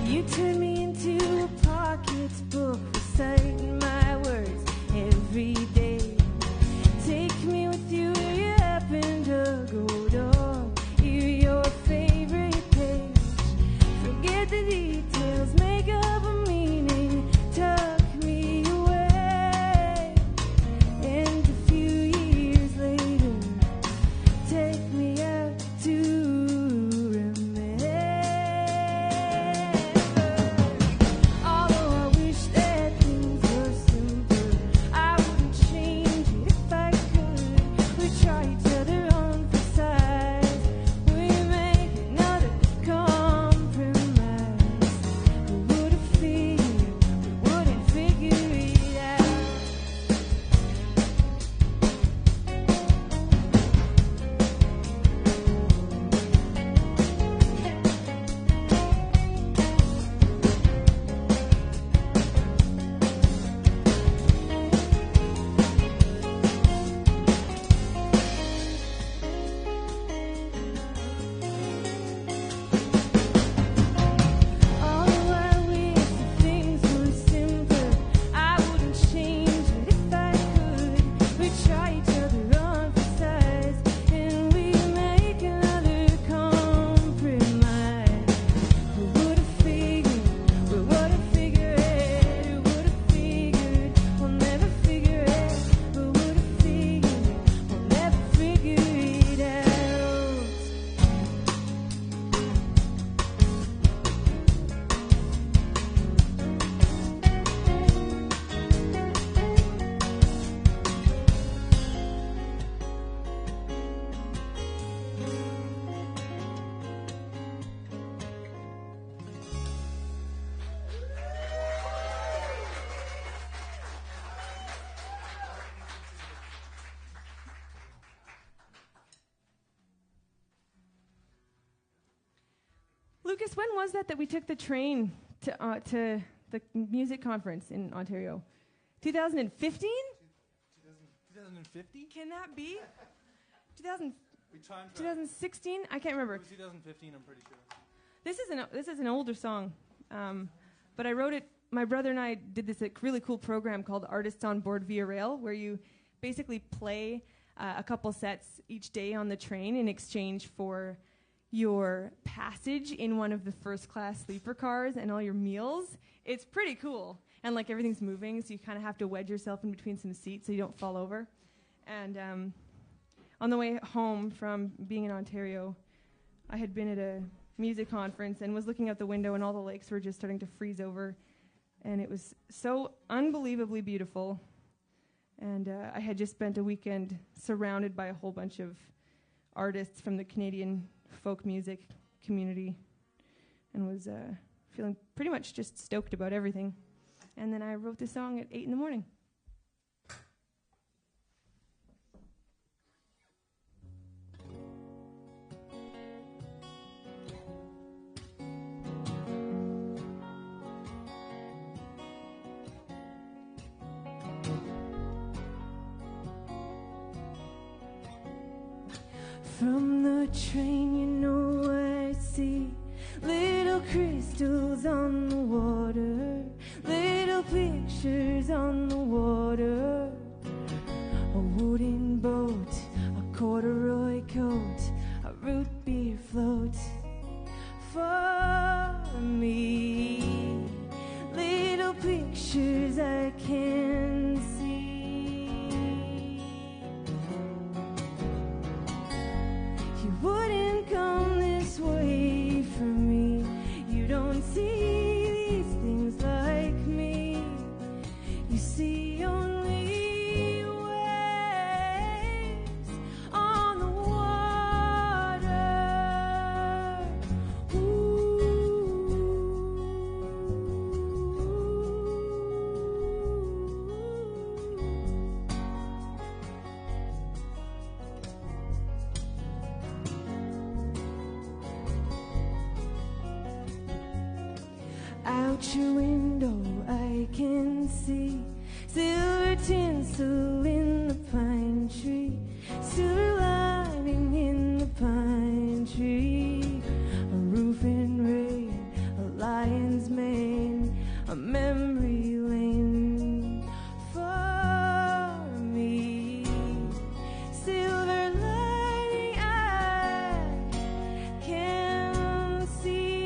You turn me into a pocketbook, reciting my words every day. Take me with you where you happen to go, dog. Hear your favorite page. Forget the details, make up a meaning, tuck me away. And a few years later, take me out to Lucas, when was that we took the train to the music conference in Ontario? 2015? 2050? Can that be? 2016? I can't remember. It was 2015, I'm pretty sure. This is an older song, but I wrote it. My brother and I did this really cool program called Artists on Board Via Rail, where you basically play a couple sets each day on the train in exchange for your passage in one of the first-class sleeper cars and all your meals. It's pretty cool, and like everything's moving, so you kind of have to wedge yourself in between some seats so you don't fall over. And on the way home from being in Ontario, I had been at a music conference and was looking out the window, and all the lakes were just starting to freeze over. And it was so unbelievably beautiful. And I had just spent a weekend surrounded by a whole bunch of artists from the Canadian folk music community, and was feeling pretty much just stoked about everything. And then I wrote this song at 8 in the morning. From the train, you know I see little crystals on the water, little pictures on the water, a wooden boat, a corduroy coat, a root beer float for me, little pictures I can see. You wouldn't come this way for me. You don't see these things like me. You see only waves on the water. Out your window I can see silver tinsel in the pine tree, silver lining in the pine tree, a roof in rain, a lion's mane, a memory lane for me, silver lining I can see.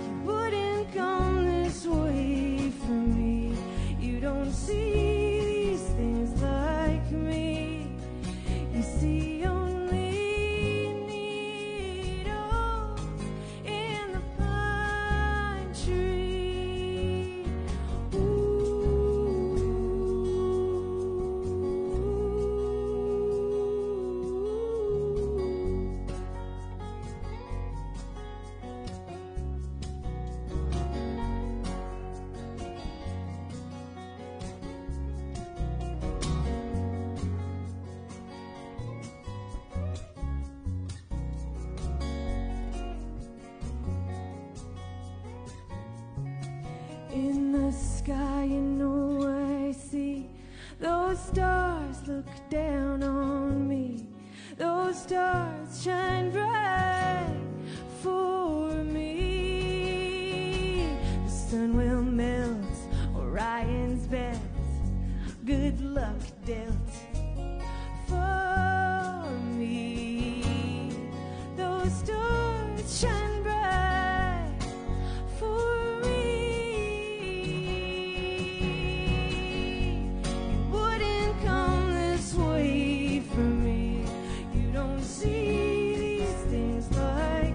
You wouldn't come this way for me. You don't see these things like me. You see only needles in the pine tree. In the sky, you know I see those stars look down on me. Those stars shine bright for me. The sun will melt Orion's belt. Good luck dealt for me. Those stars shine bright for me. You wouldn't come this way for me. You don't see these things like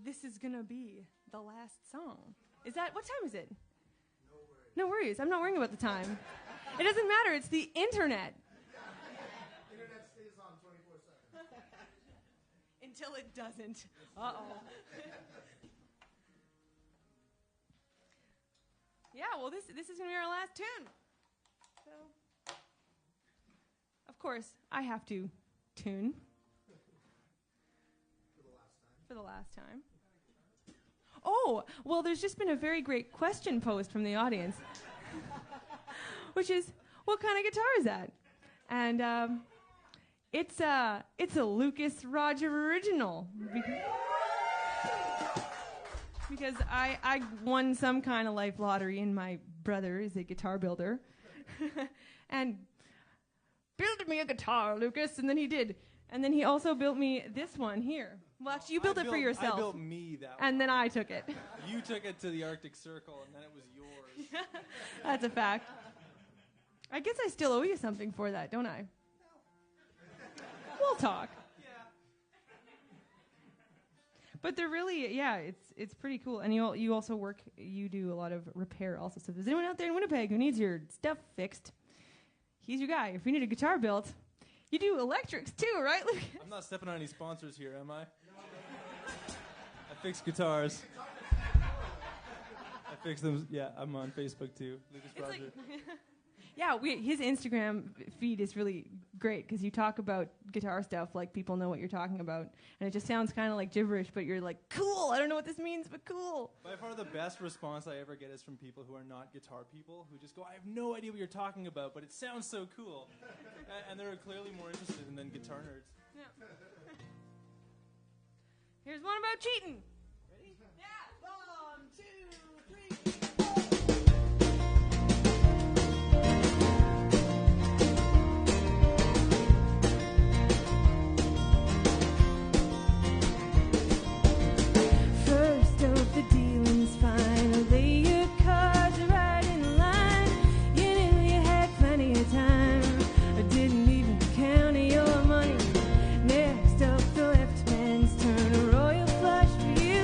this is going to be the last song. Is that, what time is it? No worries. I'm not worrying about the time. It doesn't matter. It's the internet. Internet stays on 24/7. Until it doesn't. Uh-oh. Yeah, well, this is going to be our last tune. So, of course, I have to tune. For the last time. Oh, well, there's just been a very great question posed from the audience, which is, what kind of guitar is that? And it's a Lucas Roger original. Because I won some kind of life lottery, and my brother is a guitar builder. And build me a guitar, Lucas, and then he did. And then he also built me this one here. Well, actually, you built it for yourself. I built me that one. And then I took it. You took it to the Arctic Circle, and then it was yours. That's a fact. I guess I still owe you something for that, don't I? No. We'll talk. Yeah. But they're really, yeah, it's pretty cool. And you also you do a lot of repair also. So if there's anyone out there in Winnipeg who needs your stuff fixed, he's your guy. If you need a guitar built, you do electrics too, right, Lucas? I'm not stepping on any sponsors here, am I? I fix guitars. I fix them. Yeah, I'm on Facebook too. Lucas It's Roger. like yeah, his Instagram feed is really great because you talk about guitar stuff like people know what you're talking about. And it just sounds kind of like gibberish, but you're like, cool, I don't know what this means, but cool. By far the best response I ever get is from people who are not guitar people, who just go, I have no idea what you're talking about, but it sounds so cool. And they're clearly more interested than guitar nerds. Yeah. Here's one about cheating. Ready? Yeah. 1, 2, 3, 4. First of the dealing's fine. Lay your cards right in line. You knew you had plenty of time. I didn't even count your money. Next up, the left man's turn. A royal flush for you.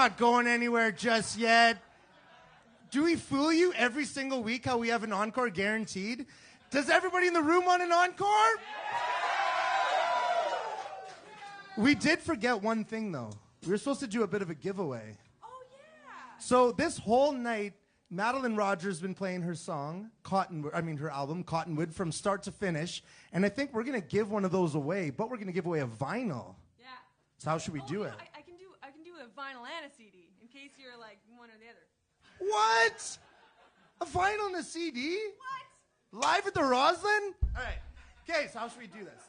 not going anywhere just yet. Do we fool you every single week how we have an encore guaranteed? Does everybody in the room want an encore? We did forget one thing, though. We were supposed to do a bit of a giveaway. Oh, yeah. So this whole night, Madeleine Rogers been playing her song, her album, Cottonwood, from start to finish. And I think we're going to give one of those away, but we're going to give away a vinyl. Yeah. So how should we do it? I can do a vinyl and a CD, in case you're like one or the other. What? A vinyl and a CD? What? Live at the Roslyn? All right. Okay, so how should we do this?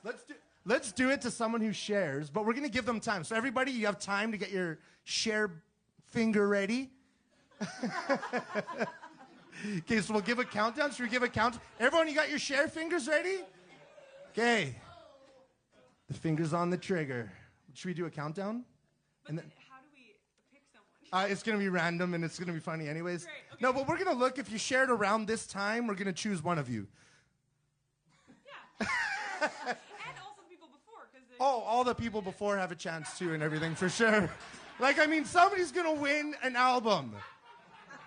Let's do it to someone who shares, but we're going to give them time. So everybody, you have time to get your share finger ready. Okay, so we'll give a countdown. Should we give a count? Everyone, you got your share fingers ready? Okay. The finger's on the trigger. Should we do a countdown? But then how do we pick someone? It's going to be random, and it's going to be funny anyways. Great, okay. No, but we're going to look. If you shared around this time, we're going to choose one of you. Yeah. And also people before. Oh, all the people before have a chance, too, and everything, for sure. Somebody's going to win an album.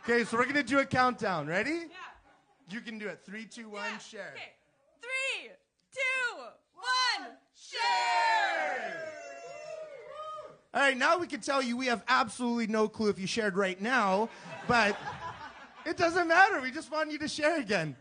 Okay, so we're going to do a countdown. Ready? Yeah. You can do it. 3, 2, 1, share. Okay. 3, 2, 1, share! All right, now we can tell you we have absolutely no clue if you shared right now, but it doesn't matter. We just want you to share again.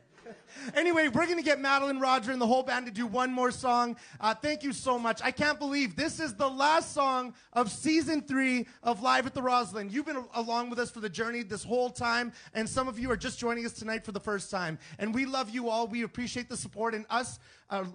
Anyway, we're going to get Madeleine, Roger, and the whole band to do one more song. Thank you so much. I can't believe this is the last song of Season 3 of Live at the Roslyn. You've been along with us for the journey this whole time, and some of you are just joining us tonight for the first time. And we love you all. We appreciate the support, and us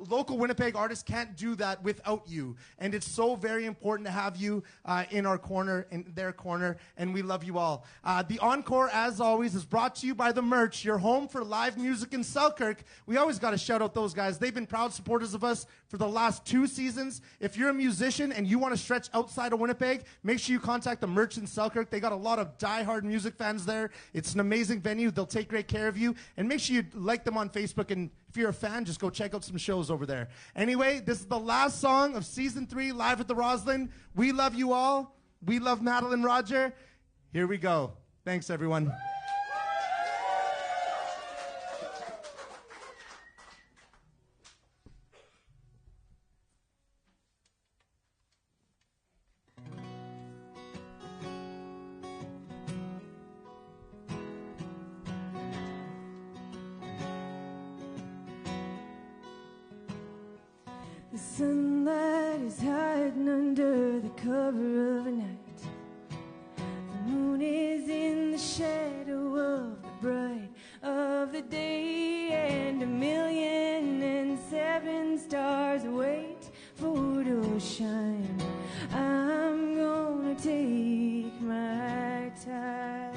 local Winnipeg artists can't do that without you. And it's so very important to have you in our corner, in their corner, and we love you all. The encore, as always, is brought to you by The Merch, your home for live music in Selkirk. We always got to shout out those guys. They've been proud supporters of us for the last 2 seasons. If you're a musician and you want to stretch outside of Winnipeg, make sure you contact The Merch in Selkirk. They got a lot of diehard music fans there. It's an amazing venue. They'll take great care of you. And make sure you like them on Facebook. And if you're a fan, just go check out some shows over there. Anyway, this is the last song of Season 3, Live at the Roslyn. We love you all. We love Madeleine, Roger. Here we go. Thanks, everyone. The sunlight is hiding under the cover of a night. The moon is in the shadow of the bright of the day, and 1,000,007 stars wait for to shine. I'm gonna take my time.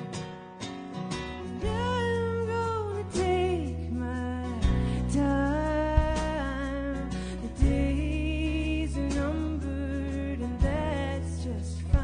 I'm gonna take my time. The days are numbered, and that's just fine.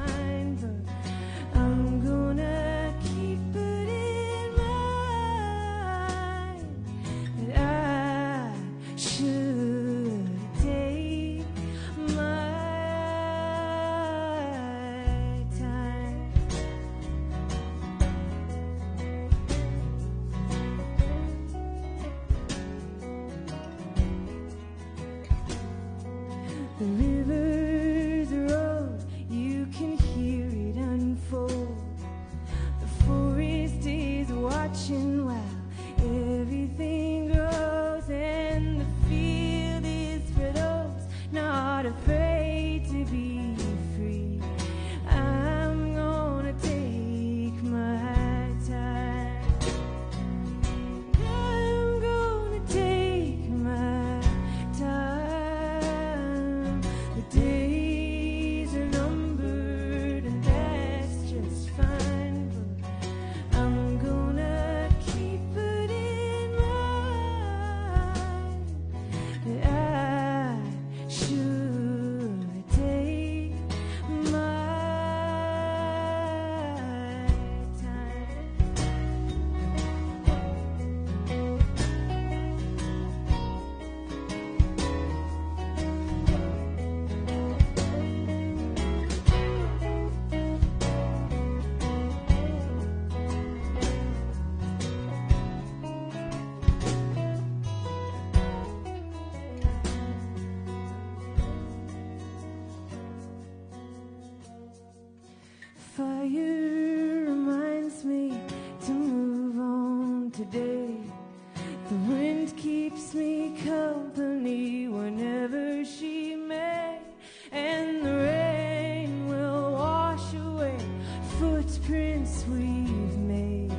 today. The wind keeps me company whenever she may, and the rain will wash away footprints we've made.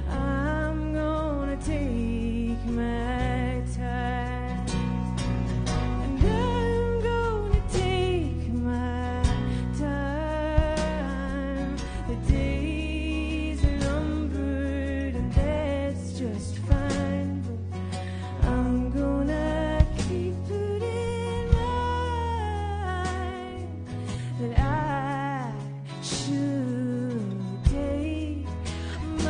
I'm gonna take my time, and I'm gonna take my time. The days are numbered, and that's just fine. But I'm gonna keep it in mind that I should take my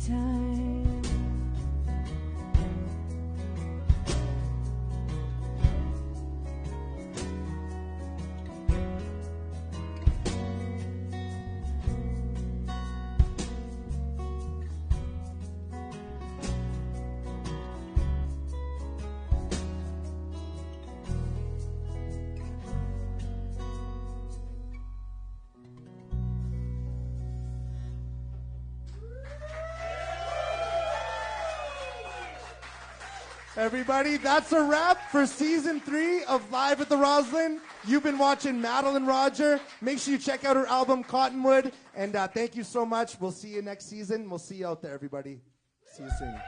time. Everybody, that's a wrap for season 3 of Live at the Roslyn. You've been watching Madeleine Roger. Make sure you check out her album, Cottonwood. And thank you so much. We'll see you next season. We'll see you out there, everybody. See you soon.